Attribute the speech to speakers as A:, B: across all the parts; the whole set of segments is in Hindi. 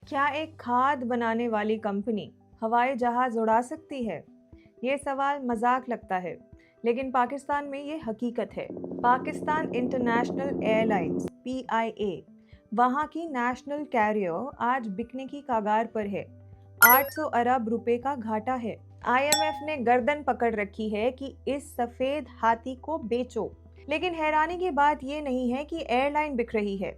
A: क्या एक खाद बनाने वाली कंपनी हवाई जहाज उड़ा सकती है? ये सवाल मजाक लगता है, लेकिन पाकिस्तान में ये हकीकत है। पाकिस्तान इंटरनेशनल एयरलाइंस (PIA) वहाँ की नेशनल कैरियर आज बिकने की कगार पर है। 800 अरब रुपए का घाटा है। IMF ने गर्दन पकड़ रखी है कि इस सफेद हाथी को बेचो। लेकिन हैरानी की बात यह नहीं है कि एयरलाइन बिक रही है।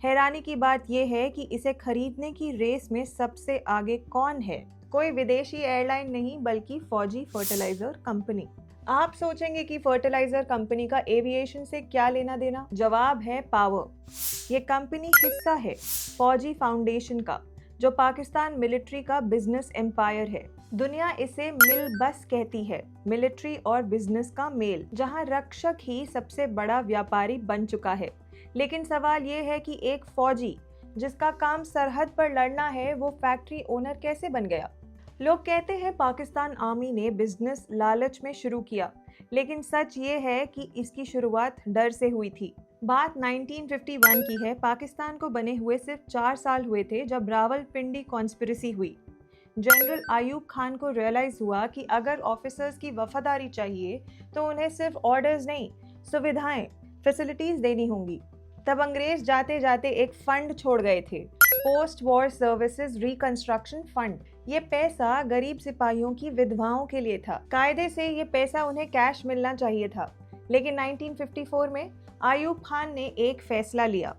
A: हैरानी की बात यह है कि इसे खरीदने की रेस में सबसे आगे कौन है? कोई विदेशी एयरलाइन नहीं, बल्कि फौजी फर्टिलाइजर कंपनी। आप सोचेंगे कि फर्टिलाइजर कंपनी का एविएशन से क्या लेना देना? जवाब है पावर। ये कंपनी हिस्सा है फौजी फाउंडेशन का, जो पाकिस्तान मिलिट्री का बिजनेस एम्पायर है। दुनिया इसे मिल बस कहती है, मिलिट्री और बिजनेस का मेल, जहां रक्षक ही सबसे बड़ा व्यापारी बन चुका है। लेकिन सवाल ये है कि एक फौजी जिसका काम सरहद पर लड़ना है, वो फैक्ट्री ओनर कैसे बन गया? लोग कहते हैं पाकिस्तान आर्मी ने बिजनेस लालच में शुरू किया, लेकिन सच ये है कि इसकी शुरुआत डर से हुई थी। बात 1951 की है। पाकिस्तान को बने हुए सिर्फ 4 साल हुए थे जब रावलपिंडी कॉन्स्पिरेसी हुई। जनरल आयूब खान को रियलाइज हुआ कि अगर ऑफिसर्स की वफादारी चाहिए तो उन्हें सिर्फ ऑर्डर्स नहीं, सुविधाएं, फैसिलिटीज देनी होंगी। तब अंग्रेज जाते जाते एक फंड छोड़ गए थे, post war services reconstruction fund. ये पैसा गरीब सिपाहियों की विधवाओं के लिए था। कायदे से ये पैसा उन्हें कैश मिलना चाहिए था, लेकिन 1954 में आयूब खान ने एक फैसला लिया।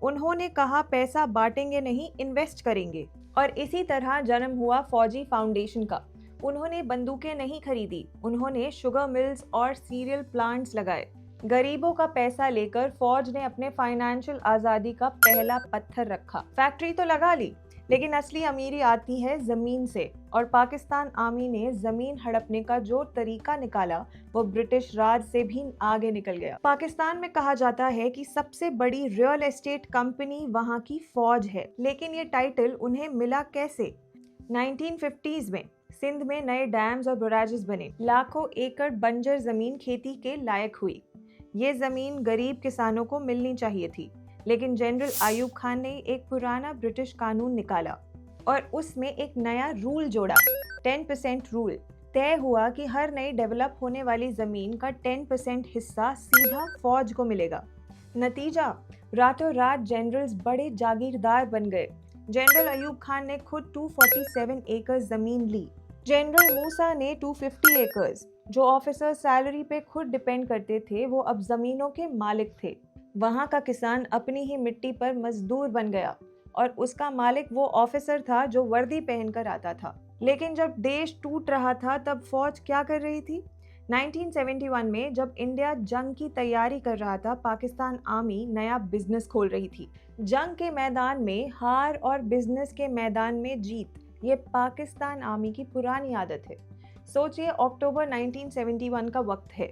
A: उन्होंने कहा पैसा बांटेंगे नहीं, इन्वेस्ट करेंगे। और इसी तरह जन्म हुआ फौजी फाउंडेशन का। उन्होंने बंदूकें नहीं खरीदी, उन्होंने शुगर मिल्स और सीरियल प्लांट्स लगाए। गरीबों का पैसा लेकर फौज ने अपने फाइनेंशियल आज़ादी का पहला पत्थर रखा। फैक्ट्री तो लगा ली, लेकिन असली अमीरी आती है जमीन से, और पाकिस्तान आर्मी ने जमीन हड़पने का जो तरीका निकाला वो ब्रिटिश राज से भी आगे निकल गया। पाकिस्तान में कहा जाता है कि सबसे बड़ी रियल एस्टेट कंपनी वहां की फौज है, लेकिन ये टाइटल उन्हें मिला कैसे? 1950s में सिंध में नए डैम्स और बैराजेस बने। लाखों एकड़ बंजर जमीन खेती के लायक हुई। ये जमीन गरीब किसानों को मिलनी चाहिए थी, लेकिन जनरल आयूब खान ने एक पुराना ब्रिटिश कानून निकाला और उसमें एक नया रूल जोड़ा, 10% रूल। तय हुआ कि हर नई डेवलप होने वाली जमीन का 10% हिस्सा सीधा फौज को मिलेगा। नतीजा, रातों रात जनरल्स बड़े जागीरदार बन गए। जनरल अयूब खान ने खुद 247 एकड़ जमीन ली। जनरल मूसा ने 250 एकर्स। जो ऑफिसर सैलरी पे खुद डिपेंड करते थे, वो अब जमीनों के मालिक थे। वहाँ का किसान अपनी ही मिट्टी पर मजदूर बन गया, और उसका मालिक वो ऑफिसर था जो वर्दी पहनकर आता था। लेकिन जब देश टूट रहा था, तब फौज क्या कर रही थी? 1971 में जब इंडिया जंग की तैयारी कर रहा था, पाकिस्तान आर्मी नया बिजनेस खोल रही थी। जंग के मैदान में हार और बिजनेस के मैदान में जीत, ये पाकिस्तान आर्मी की पुरानी आदत है। सोचिए, अक्टूबर 1971 का वक्त है।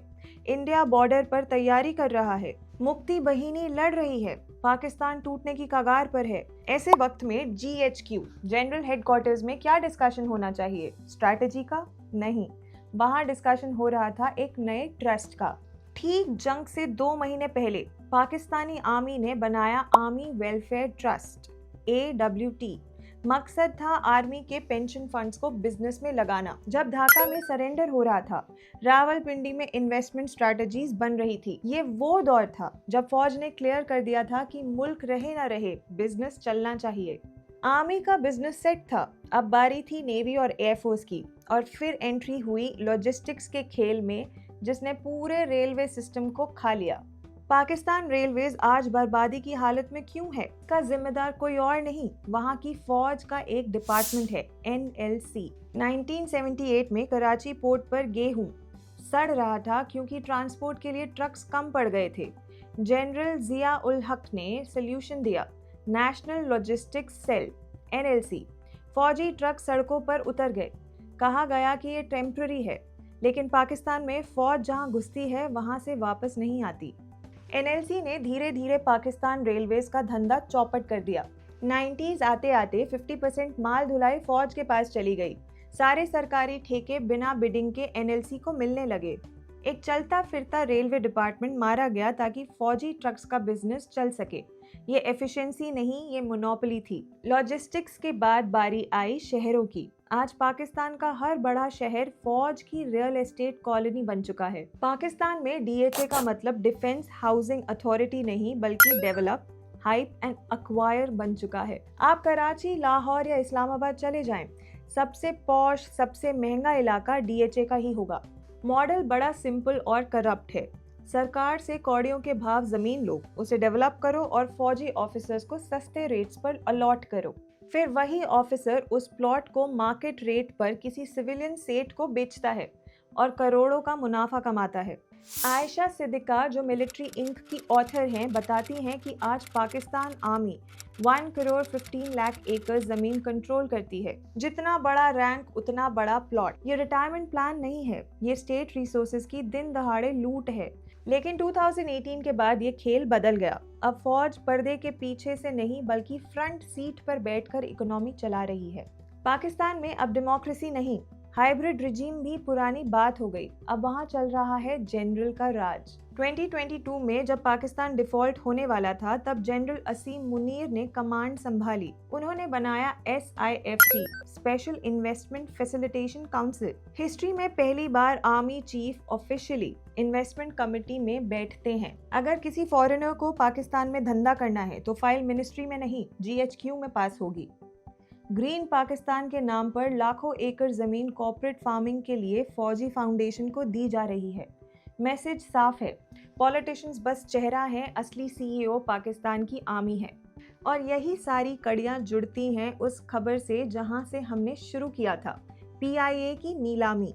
A: इंडिया बॉर्डर पर तैयारी कर रहा है, मुक्ति बहिनी लड़ रही है, पाकिस्तान टूटने की कगार पर है। ऐसे वक्त में GHQ जनरल हेडक्वार्टर्स में क्या डिस्कशन होना चाहिए? स्ट्रैटेजी का? नहीं, वहां डिस्कशन हो रहा था एक नए ट्रस्ट का। ठीक जंग से 2 महीने पहले पाकिस्तानी आर्मी ने बनाया आर्मी वेलफेयर ट्रस्ट, AWT। मकसद था आर्मी के पेंशन फंड्स को बिजनेस में लगाना। जब ढाका में सरेंडर हो रहा था, रावलपिंडी में इन्वेस्टमेंट स्ट्रैटेजीज बन रही थी। ये वो दौर था जब फौज ने क्लियर कर दिया था कि मुल्क रहे ना रहे, बिजनेस चलना चाहिए। आर्मी का बिजनेस सेट था, अब बारी थी नेवी और एयरफोर्स की। और फिर एंट्री हुई लॉजिस्टिक्स के खेल में, जिसने पूरे रेलवे सिस्टम को खा लिया। पाकिस्तान रेलवेज आज बर्बादी की हालत में क्यों है? का जिम्मेदार कोई और नहीं, वहाँ की फौज का एक डिपार्टमेंट है, NLC। 1978 में कराची पोर्ट पर गेहूं सड़ रहा था क्योंकि ट्रांसपोर्ट के लिए ट्रक्स कम पड़ गए थे। जनरल जिया उल हक ने सोल्यूशन दिया, नेशनल लॉजिस्टिक्स सेल, NLC। फौजी ट्रक सड़कों पर उतर गए। कहा गया कि ये टेम्पररी है, लेकिन पाकिस्तान में फौज जहां घुसती है वहां से वापस नहीं आती। NLC ने धीरे धीरे पाकिस्तान रेलवेज का धंधा चौपट कर दिया। 90s आते आते 50% माल ढुलाई फौज के पास चली गई। सारे सरकारी ठेके बिना बिडिंग के NLC को मिलने लगे। एक चलता फिरता रेलवे डिपार्टमेंट मारा गया ताकि फौजी ट्रक्स का बिजनेस चल सके। ये एफिशिएंसी नहीं, ये मोनोपोली थी। लॉजिस्टिक्स के बाद बारी आई शहरों की। आज पाकिस्तान का हर बड़ा शहर फौज की रियल एस्टेट कॉलोनी बन चुका है। पाकिस्तान में डीएचए का मतलब डिफेंस हाउसिंग अथॉरिटी नहीं बल्कि डेवलप, हाइप एंड अक्वायर बन चुका है। आप कराची, लाहौर या इस्लामाबाद चले जाएं, सबसे पॉश, सबसे महंगा इलाका डीएचए का ही होगा। मॉडल बड़ा सिंपल और करप्ट है। सरकार से कौड़ियों के भाव जमीन लो, उसे डेवलप करो और फौजी ऑफिसर्स को सस्ते रेट्स पर अलॉट करो। फिर वही ऑफिसर उस प्लॉट को मार्केट रेट पर किसी सिविलियन सेठ को बेचता है और करोड़ों का मुनाफा कमाता है। आयशा सिद्दीका, जो मिलिट्री इंक की ऑथर हैं, बताती हैं कि आज पाकिस्तान आर्मी 1 करोड़ 15 लाख एकड़ जमीन कंट्रोल करती है। जितना बड़ा रैंक उतना बड़ा प्लॉट। ये रिटायरमेंट प्लान नहीं है, ये स्टेट रिसोर्सेज की दिन दहाड़े लूट है। लेकिन 2018 के बाद ये खेल बदल गया। अब फौज पर्दे के पीछे से नहीं बल्कि फ्रंट सीट पर बैठकर इकोनॉमी चला रही है। पाकिस्तान में अब डेमोक्रेसी नहीं, हाइब्रिड रिजीम भी पुरानी बात हो गई। अब वहाँ चल रहा है जनरल का राज। 2022 में जब पाकिस्तान डिफॉल्ट होने वाला था, तब जनरल असीम मुनीर ने कमांड संभाली। उन्होंने बनाया SIFC, special investment facilitation council. History में पहली बार army chief officially investment committee में बैठते हैं। अगर किसी फॉरेनर को पाकिस्तान में धंधा करना है तो फाइल मिनिस्ट्री में नहीं, GHQ में पास होगी। ग्रीन पाकिस्तान के नाम पर लाखों एकड़ जमीन कॉर्पोरेट फार्मिंग के लिए फौजी फाउंडेशन को दी जा रही है। मैसेज साफ है, पॉलिटिशियंस बस चेहरा है, असली CEO पाकिस्तान की आर्मी है। और यही सारी कड़ियां जुड़ती हैं उस खबर से जहां से हमने शुरू किया था, PIA की नीलामी।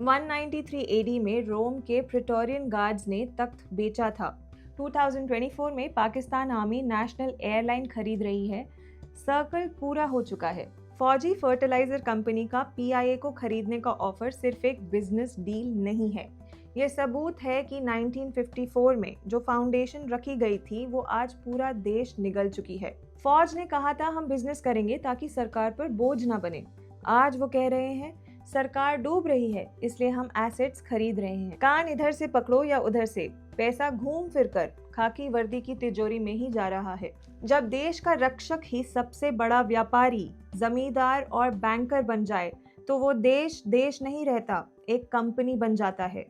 A: 193 AD में रोम के प्रेटोरियन गार्ड्स ने तख्त बेचा था। 2024 में पाकिस्तान आर्मी नेशनल एयरलाइन खरीद रही है। सर्कल पूरा हो चुका है। फौजी फर्टिलाइजर कंपनी का PIA को खरीदने का ऑफर सिर्फ एक बिजनेस डील नहीं है, यह सबूत है कि 1954 में जो फाउंडेशन रखी गई थी वो आज पूरा देश निगल चुकी है। फौज ने कहा था हम बिजनेस करेंगे ताकि सरकार पर बोझ ना बने। आज वो कह रहे हैं सरकार डूब रही है इसलिए हम एसेट्स खरीद रहे हैं। कान इधर से पकड़ो या उधर से, पैसा घूम फिर कर खाकी वर्दी की तिजोरी में ही जा रहा है। जब देश का रक्षक ही सबसे बड़ा व्यापारी, जमींदार और बैंकर बन जाए तो वो देश देश नहीं रहता, एक कंपनी बन जाता है।